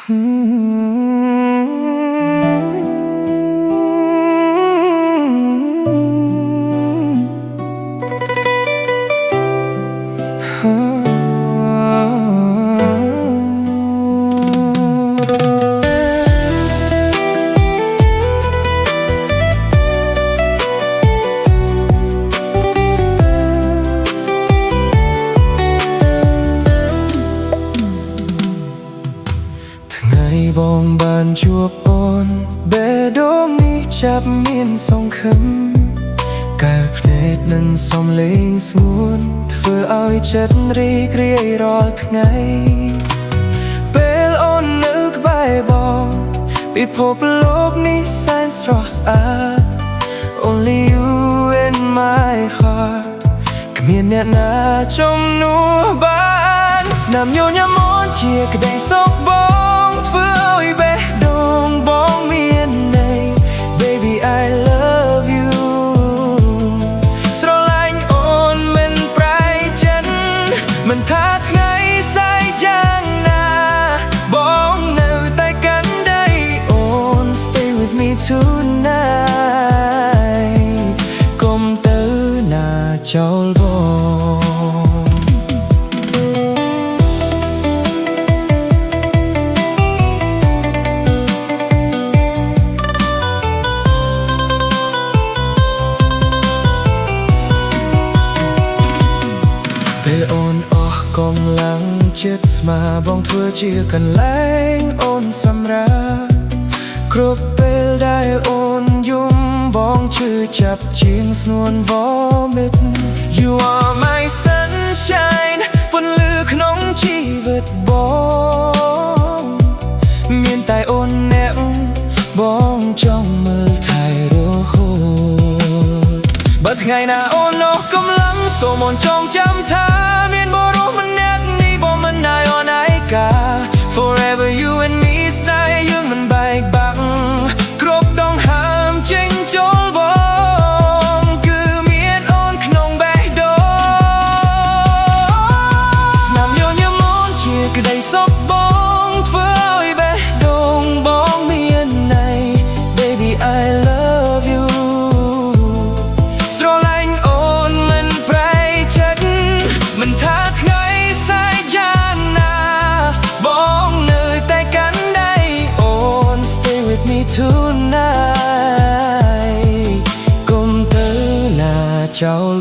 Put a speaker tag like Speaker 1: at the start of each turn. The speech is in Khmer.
Speaker 1: បងបានជួបអូនបេះដូងនេះចាប់មានសង្ឃឹមកាលភ្នែកនឹងសំឡេងស្ងួនធ្វើឲ្យចិត្តរីករាយរាល់ថ្ងៃពេលអូននៅក្បែរបងពិភពលោកនេះសែនស្រស់ស្អាត Only you in my heart គ្មានអ្នកណាជំនួសបានស្នាមញញឹមអូនជាក្តីសុខបងធ្វើឲ្យបេះដូងបងមានន័យ Baby I love you ស្រឡាញ់អូនមិនប្រែចិត្តមិនថាថ្ងៃស្អែកយ៉ាងណាបងនៅតែកាន់ដៃអូន Stay with me tonight កុំទៅណាចោលបងពេលអូនអស់កម្លាំងចិត្តស្មាបងធ្វើជាកន្លែងអូនសម្រាប់គ្រប់ពេលដែលអូនយំបងឈឺចាប់ជាងស្នួនវមិត You are my sunshine ពន្លឺក្នុងជីវិតបងមានតែអូនអ្នកបងចង់មើលថែរហូតបើថ្ងៃណាអូនអស់កម្លាំងសូមអូនចងចាំថាមានបុរសម្នាក់នេះបងមិនណាយអូនឯកា Forever you and me ស្នេហ៍យើងមិនបែកបាក់គ្រប់ដងហើមចេញចូលបងគឺមានអូនក្នុងបេះដូងស្នាមញញឹមអូនជាក្តីសុខបងធ្វើឲ្យបេះដូងបងមានន័យ Baby I love you ស្រឡាញ់អូនមិនប្រែចិត្តមិនថាថ្ងៃស្អែកយ៉ាងណាបងនៅតែកាន់ដៃអូន Stay with me tonight កុំទៅណាចោល